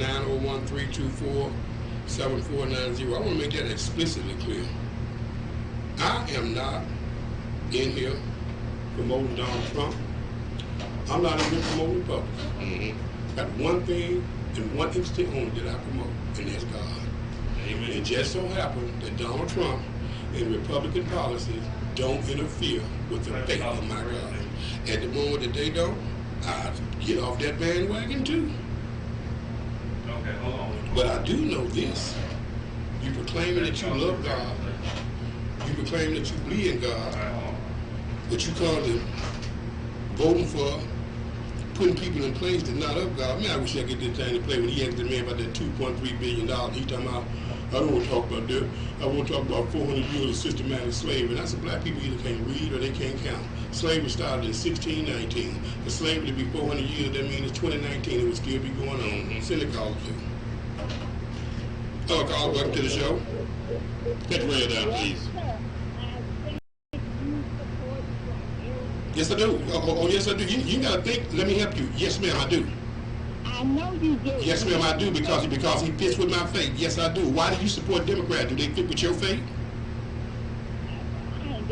901-324-7490. I want to make that explicitly clear. I am not in here promoting Donald Trump. I'm not in here promoting Republicans. Got one thing and one entity only that I promote, and that's God. Amen. It just so happened that Donald Trump and Republican policies don't interfere with the faith of my God. At the moment that they don't, I get off that bandwagon too. Okay, hold on. But I do know this. You proclaiming that you love God. You proclaim that you believe in God. But you come to voting for putting people in place that's not of God. Man, I wish I could get this time to play when he asked the man about that $2.3 billion. He talking about, I don't want to talk about that. I want to talk about 400 years of systematic slavery. And I said, black people either can't read or they can't count. Slavery started in 1619. For slavery to be 400 years, that means in 2019 it would still be going on. Send a call to. Hello, Carl. Welcome to the show. Get real down, please. Yes, I do. Oh, yes, I do. You got to think. Let me help you. Yes, ma'am, I do. I know you do. Yes, ma'am, I do, because he fits with my faith. Yes, I do. Why do you support Democrats? Do they fit with your faith? I ain't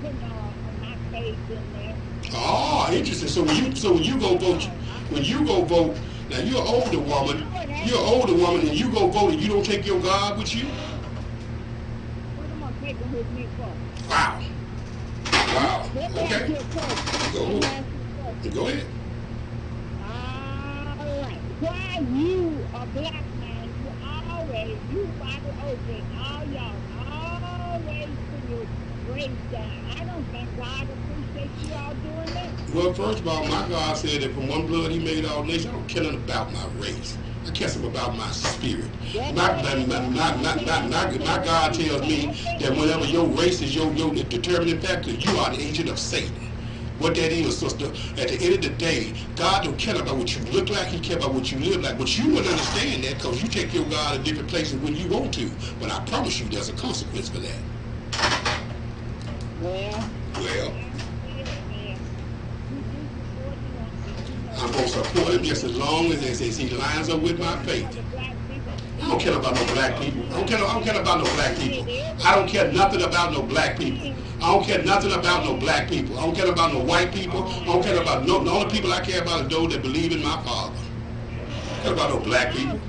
putting all my faith in there. Oh, interesting. So when you go vote, now you're an older woman. You're an older woman, and you go vote, and you don't take your God with you. What am I taking with me for? Wow. Let me Okay. ask you a question. Go ahead. All right. Why you, a black man, you Bible open, all y'all always put your grace down. I don't think God appreciates you all doing that. Well, first of all, my God said that from one blood he made all nations. I don't care nothing about my race. I care something about my spirit. My God tells me that whenever your race is your determining factor, you are the agent of Satan. What that is, sister, at the end of the day, God don't care about what you look like, he cares about what you live like. But you wouldn't understand that because you take your God to different places when you want to. But I promise you there's a consequence for that. Well, I'm going to support him just as long as he lines up with my faith. I don't care about no black people. I don't care about no black people. I don't care nothing about no black people. I don't care nothing about no black people. I don't care about no white people. I don't care about the only people I care about is those that believe in my Father. I don't care about no black people.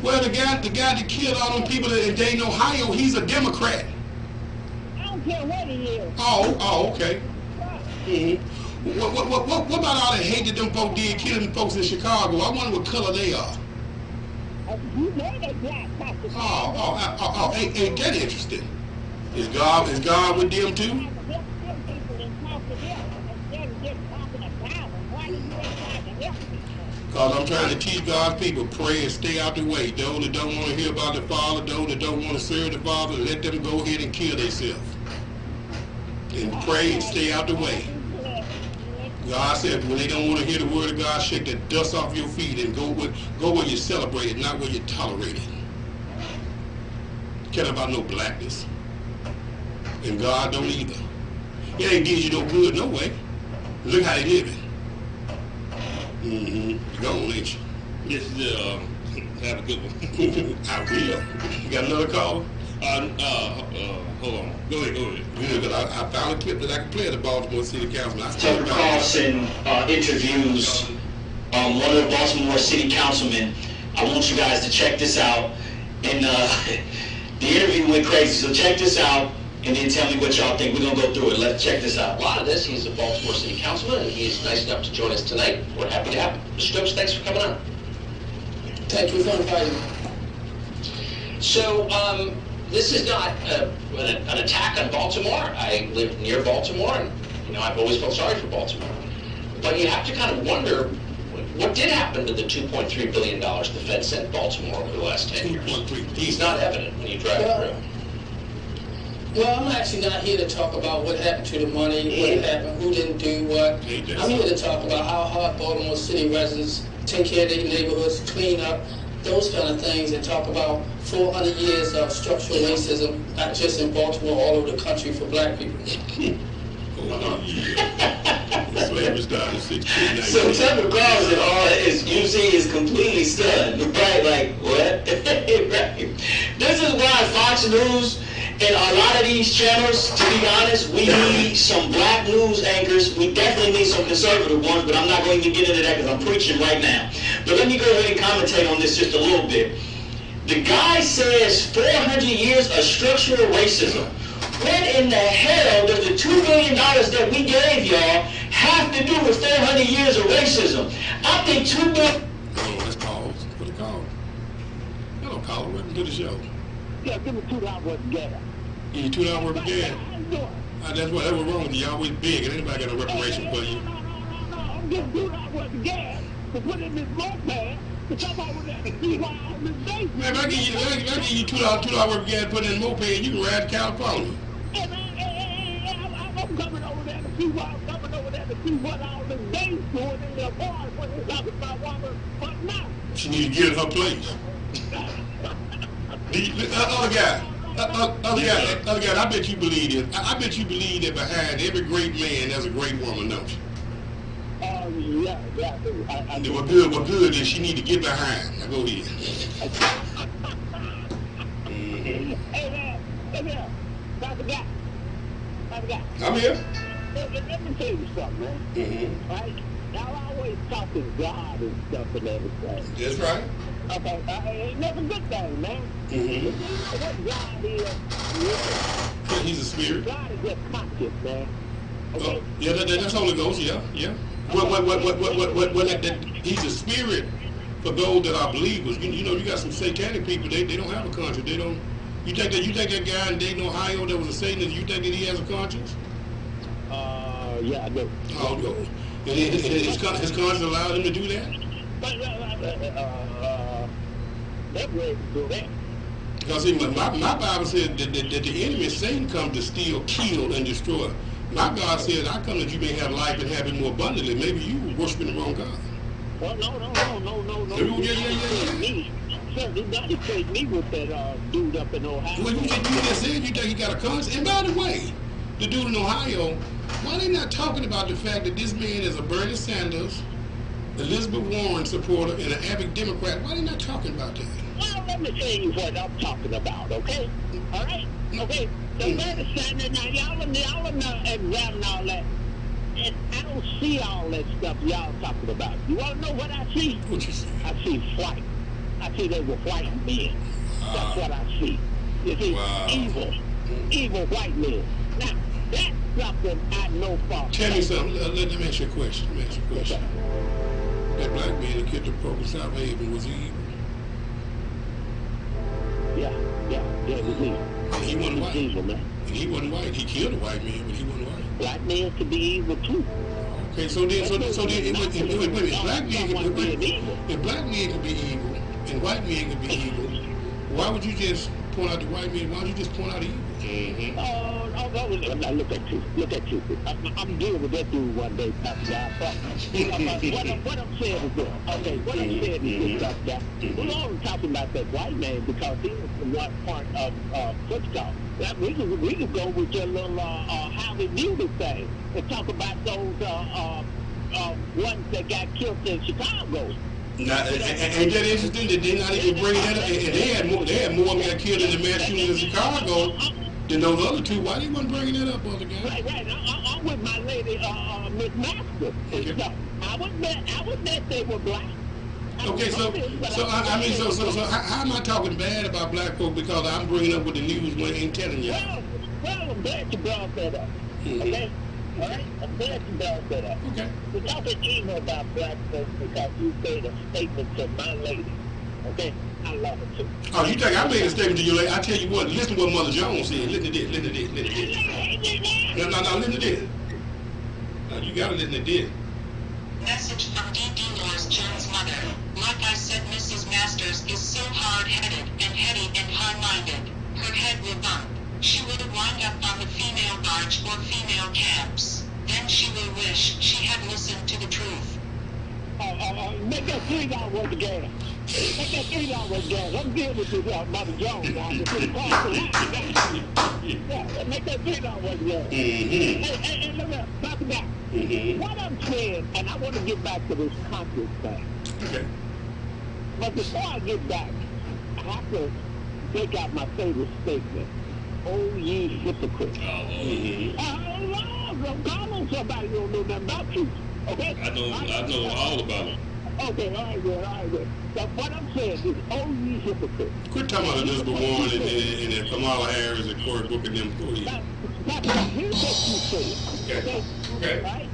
Well, the guy that killed all them people in Dayton, Ohio, he's a Democrat. I don't care what he is. Oh, okay. Mm-hmm. What about all that hate that them folks did killing them folks in Chicago? I wonder what color they are. You know they black. Ain't that interesting? Is God with them too? Because I'm trying to teach God's people, pray and stay out the way. Those that don't want to hear about the Father, those that don't want to serve the Father, let them go ahead and kill themselves. And pray and stay out the way. God said when they don't want to hear the word of God, shake the dust off your feet and go where you celebrate it, not where you tolerate it. Care about no blackness. And God don't either. It ain't did you no good no way. Look how they living. Mm-hmm. Go on, ain't you? Yes, have a good one. I will. You got another caller? Hold on. Go ahead. Good, because I found a clip that I can play at the Baltimore City Council. Tucker Carlson interviews one of the Baltimore City Councilmen. I want you guys to check this out. And the interview went crazy, so check this out and then tell me what y'all think. We're going to go through it. Let's check this out. A lot of this, he's a Baltimore City Councilman, and he is nice enough to join us tonight. We're happy to have him. Mr. Stokes, thanks for coming on. Thank you for inviting me. So, this is not an attack on Baltimore. I live near Baltimore, and I've always felt sorry for Baltimore. But you have to kind of wonder what did happen to the $2.3 billion the Fed sent Baltimore over the last 10 years. He's not evident when you drive through. Well, I'm actually not here to talk about what happened to the money, what happened, who didn't do what. I'm here to talk about how hard Baltimore City residents take care of their neighborhoods, clean up, those kind of things, and talk about 400 years of structural racism, not just in Baltimore, all over the country for black people. So Tucker Carlson, is completely stunned, right? Like, what? Right. This is why Fox News and a lot of these channels, to be honest, we need some black news anchors. We definitely need some conservative ones, but I'm not going to get into that because I'm preaching right now. But let me go ahead and commentate on this just a little bit. The guy says 400 years of structural racism. What in the hell does the $2 billion that we gave y'all have to do with 400 years of racism? I think $2 billion... Oh, let's pause. What a call. Hello, caller. Welcome to the show. Yeah, give me $2 worth of gas. Give you $2 worth of gas? That's what's wrong with you. You're always big, and anybody got a reparation for you. No. I'm getting $2 worth of gas to put in this moped to come over there and see why all this basement. Man, if I give you $2 worth of gas to put in the moped, you can ride to California. I'm coming over there to see why I'm coming over there to see what all this base doing in their bars when they're talking about woman, but not. She need to get in her place. Other guy, I bet you believe this. I bet you believe that behind every great man, there's a great woman, don't you? Yeah. What good is she need to get behind? Now go ahead. Hey man, Dr. Guy. I'm here. Let me tell you something, man. Mm-hmm. Right? Y'all always talking God and stuff and everything. That's right. Okay, that's a good thing, man. Mm-hmm. You know what God is? Yeah, he's a spirit. God is just conscious, man. Okay? Oh, yeah, that's Holy Ghost, yeah. He's a spirit for those that are believers. You know, you got some satanic people, they don't have a conscience. They don't. You think that guy in Dayton, Ohio that was a Satanist, you think that he has a conscience? Yeah, I do. Oh, no. And his conscience allowed him to do that? That way to do that. Because see, my Bible says that the enemy, Satan, comes to steal, kill, and destroy. My God says, I come that you may have life and have it more abundantly. Maybe you were worshiping the wrong God. Well, no. Yeah. Me. Sir, nobody equate me with that dude up in Ohio. Well, you just said you think he got a conscience. And by the way, the dude in Ohio, why they not talking about the fact that this man is a Bernie Sanders, Elizabeth Warren supporter, and an avid Democrat? Why they not talking about that? Well, let me tell you what I'm talking about, okay? All right? Okay? The Bernie Sanders, now y'all are not examining all that. And I don't see all that stuff y'all talking about. You want to know what I see? What you see? I see white. I see they were white men. That's what I see. You see, evil white men. Now, that's something I know for. Tell me something. Let me ask you a question. That black man that killed the Pope of South Haven, was he evil? Yeah, it was evil. And he wasn't white. Evil, man. And he wasn't white. He killed a white man, but he wasn't white. Black men could be evil too. Okay, so then, if black men could be evil and white men could be evil, why would you just point out the white man? Why don't you just point out the evil? Now look at you. I'm dealing with that dude one day, Pastor. What I'm saying is this. Okay, what I'm saying is this, Pastor. We're always talking about that white man because he was the one part of football. We could go with your little Howie Music thing and talk about those ones that got killed in Chicago. Now, ain't that interesting that they're not even bringing that up? And they had more got killed in the mass shooting in Chicago than those other two. Why they wasn't bringing that up, other guys? Right. I'm with my lady, Miss Master. Okay. So I would bet they were black. Okay, so how am I talking bad about black folk because I'm bringing up what the news ain't telling you? Well, I'm glad you brought that up. Okay. All right, I'm glad you brought that up. Okay. We're talking evil about black folks because you made a statement to my lady. Okay? I love it too. Oh, you think I made a statement to your lady? I tell you what, listen to what Mother Jones said. Listen to this. No, listen to this. No, you gotta listen to this. Message from D.D. Moore's Jones' mother. Like I said, Mrs. Masters is so hard-headed and heady and high-minded. Her head will bump. She will wind up on the female barge or female camps. Then she will wish she had listened to the truth. Make that $3 worth of gas. Make that $3 worth of gas. I'm dealing with this Mother Jones now. Yeah, make that $3 worth of gas. Hey, look up, talk about what I'm saying, and I want to get back to this conscious thing. Okay. But before I get back, I have to take out my favorite statement. Oh, ye hypocrites. God knows somebody who don't know nothing about you. Okay? I know all about it. Okay, all right, good. So what I'm saying is, oh, ye hypocrites. Quit talking about Elizabeth Warren and Kamala Harris and Cory Booker and them. Now, here's what you said. Okay? Right?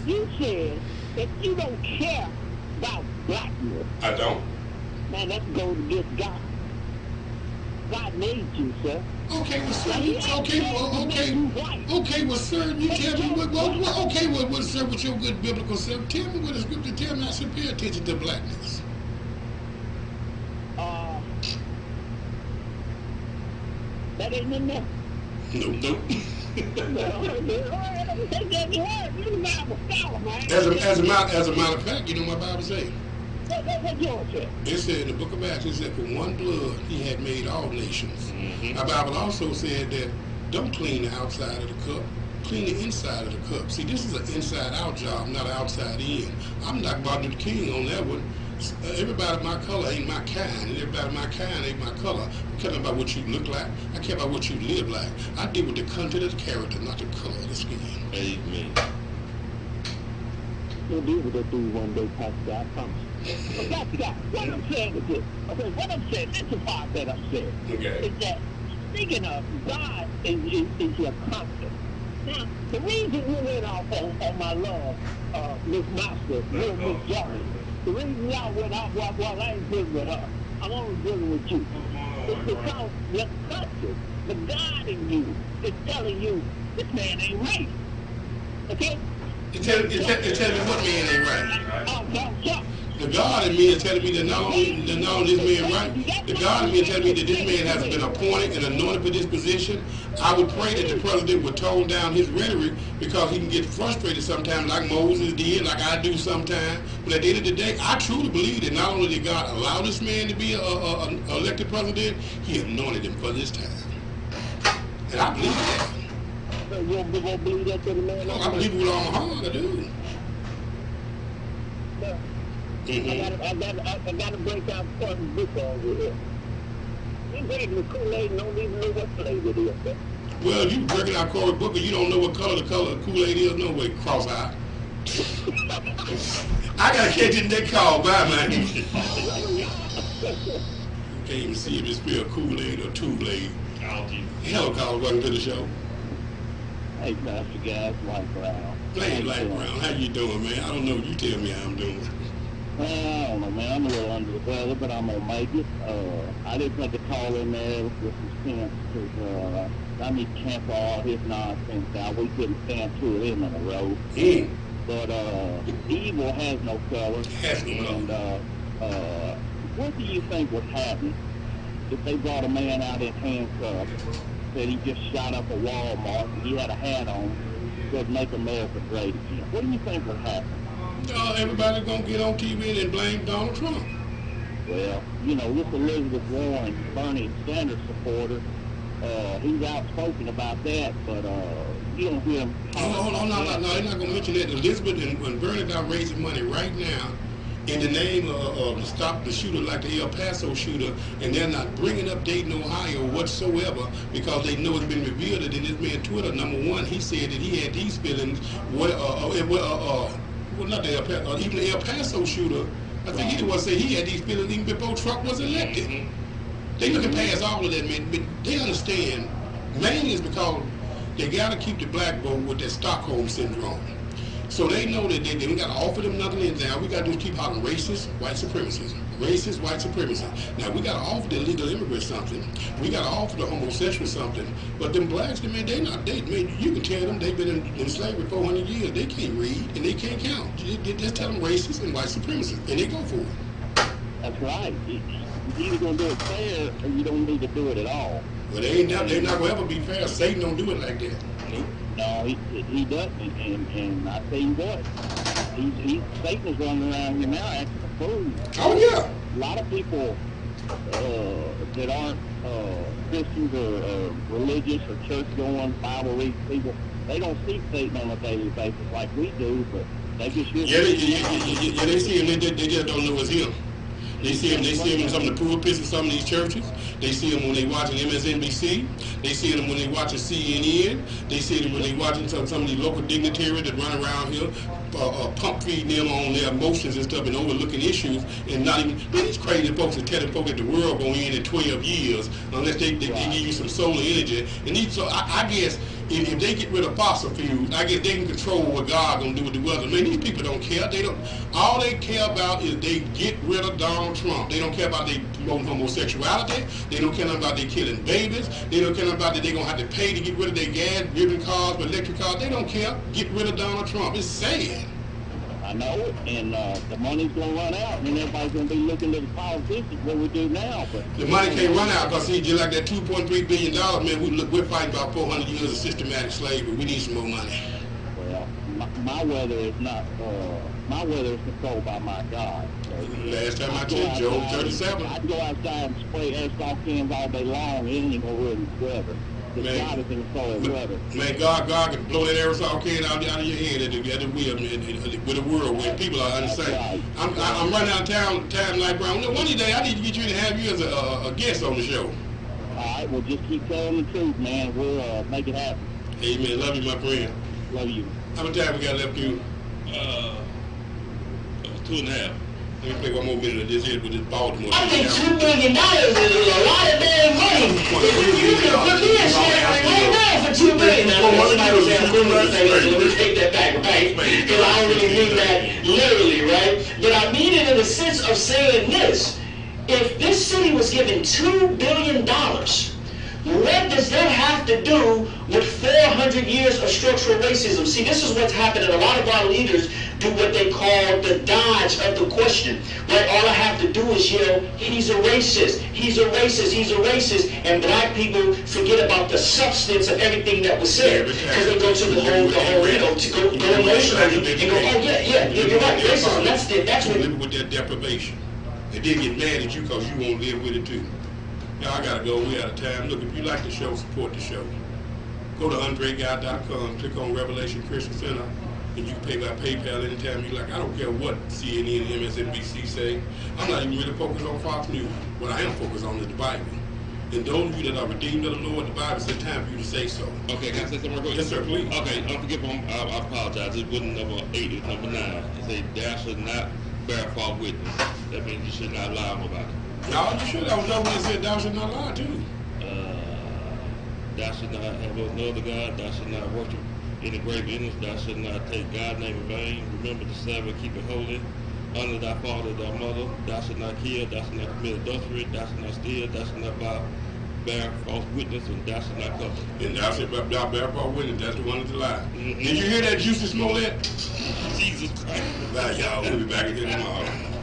You said that you don't care about blackness. I don't. Man, let's go against God. God made you, sir. Okay, well, sir, you tell me what, sir, with your good biblical self, tell me what the scripture tell me I should pay attention to blackness. That ain't in there. Nope. As a matter of fact, you know what my Bible says? It said in the book of Acts, it said, for one blood he had made all nations. My Bible also said that don't clean the outside of the cup, clean the inside of the cup. See, this is an inside-out job, not an outside-in. I'm not Martin Luther King on that one. Everybody my color ain't my kind, and everybody my kind ain't my color. I care about what you look like. I care about what you live like. I deal with the content of the character, not the color of the skin. Amen. You'll deal with that dude one day, Pastor, I promise. But that's what I'm saying is this. Okay, what I'm saying, this is part that I'm saying. Okay. Is that, speaking of, God is your constant. Now, the reason you went off on my love, Miss Master, Miss Jones, the reason y'all went off while I ain't dealing with her, I'm only dealing with you. It's because your conscience, the God in you, is telling you, this man ain't right. Okay? Tell me what man ain't right. The God in me is telling me that not only this man right, the God in me is telling me that this man has been appointed and anointed for this position. I would pray that the president would tone down his rhetoric because he can get frustrated sometimes like Moses did, like I do sometimes. But at the end of the day, I truly believe that not only did God allow this man to be a elected president, he anointed him for this time. And I believe that. So you don't believe that to the man? I believe it with all my heart, I do. I gotta break out Corey's book over here. He drinking the Kool-Aid and don't even know what flavor it is. But. Well, you breaking out Corey's book and you don't know what color the Kool-Aid is, no way, cross-eyed. I gotta catch it in that call, bye, man. Can't even see if it's spelled Kool-Aid or Tool-Aid. Hello, caller, welcome to the show. Hey, Pastor Guys, White Brown. Hey, Light Brown, how you doing, man? I don't know. You tell me how I'm doing. I don't know, man. I'm a little under the weather, but I'm gonna make it. I just had to call in there with some sense because I need to cancel all his nonsense out. We couldn't stand two of them in a row. But evil has no color. And what do you think would happen if they brought a man out in handcuffs, said he just shot up a Walmart and he had a hat on, said make America great again? What do you think would happen? Everybody's going to get on TV and blame Donald Trump. Well, you know, this Elizabeth Warren, Bernie Sanders supporter, he's outspoken about that, but you don't hear him. No, they're not going to mention that. Elizabeth and Bernie are raising money right now in the name of to stop the shooter like the El Paso shooter, and they're not bringing up Dayton, Ohio whatsoever because they know it's been revealed that in this man's Twitter, number one, he said that he had these feelings, not the even the El Paso shooter, I think he was say he had these feelings even before Trump was elected. They looking past all of that, man. But they understand, mainly is because they got to keep the black vote with that Stockholm syndrome. So they know that they got to offer them nothing in there. We got to do is keep hollering racist, white supremacists. Racist, white supremacists. Now we got to offer the illegal immigrants something. We got to offer the homosexuals something. But them blacks, man, you can tell them they've been in slavery 400 years. They can't read and they can't count. Just tell them racist and white supremacists, and they go for it. That's right. You're either going to do it fair or you don't need to do it at all. Well, they're not going to ever be fair. Satan don't do it like that. No, he doesn't, and I tell you what, Satan is running around here now acting a fool. Oh yeah. A lot of people that aren't Christians or religious or church-going, Bible-reading people, they don't see Satan on a daily basis like we do, but they just hear. Yeah, they see him. They just don't know it's him. They see him in some of the pulpits in some of these churches. They see him when they watching MSNBC. They see him when they watching CNN. They see him when they watching some of these local dignitaries that run around here, pump feeding them on their emotions and stuff and overlooking issues and not even. These crazy folks are telling folks that the world going in 12 years unless they give you some solar energy. And so I guess if they get rid of fossil fuels, I guess they can control what God gonna do with the weather. Man, these people don't care. All they care about is they get rid of Donald Trump. They don't care about they promoting homosexuality. They don't care about they killing babies. They don't care about that they gonna have to pay to get rid of their gas-driven cars, but electric cars. They don't care. Get rid of Donald Trump. It's sad. I know it, and the money's gonna run out, and everybody's gonna be looking to the politicians what we do now. But the money can't run out because just like that $2.3 billion, man, we're fighting about 400 years of systematic slavery. We need some more money. Well, my weather is not. My weather is controlled by my God. So last time I checked, Job 37. I can go outside and spray aerosol cans all day long. It ain't gonna ruin the weather. God is in control of the weather. Man, God can blow that aerosol can out of your head at the wheel, with the whirlwind. People are insane. Right. I'm running out of time like Brown. One of these days, I need to get you to have you as a guest on the show. All right, well, just keep telling the truth, man. We'll make it happen. Amen. Love you, my friend. Love you. How much time we got left, you? 2.5. Let me play one more minute of this here with this Baltimore. I think $2 billion is a lot of damn money. You can put me in slavery right now for $2 billion. Now, let me take that back, right? Because I don't really mean that literally, right? But I mean it in the sense of saying this. If this city was given $2 billion What does that have to do with 400 years of structural racism? See, this is what's happening. A lot of our leaders do what they call the dodge of the question. Right? All I have to do is yell, he's a racist, he's a racist, he's a racist, and black people forget about the substance of everything that was said. Because they go to the whole, to go emotionally and go, oh yeah, you're right, racism, that's what... Living with that deprivation. And then get mad at you because you won't live with it too. Now I gotta go, we're out of time. Look, if you like the show, support the show. Go to andreguy.com, click on Revelation Christian Center, and you can pay by PayPal anytime you like. I don't care what CNN and MSNBC say. I'm not even really focused on Fox News. What I am focused on is the Bible. And those of you that are redeemed of the Lord, the Bible says time for you to say so. Okay, can I say something real quick? Yes, sir, please. Okay, don't forget, I apologize. It wasn't number 8, it's number 9. It says, thou should not bear false witness. That means you should not lie about it. No, you should. I was know when it said thou should not lie too. Thou should not have no other God, thou should not worship any grave image, thou should not take God's name in vain. Remember the Sabbath, keep it holy. Honor thy father and thy mother. Thou should not kill, thou should not commit adultery, thou should not steal, thou should not bear false witness, and thou should not covet. And thou should not bear false witness, that's the one that's a lie. Did you hear that, Juicy Smollett? Jesus Christ. Bye, y'all. We'll be back again tomorrow.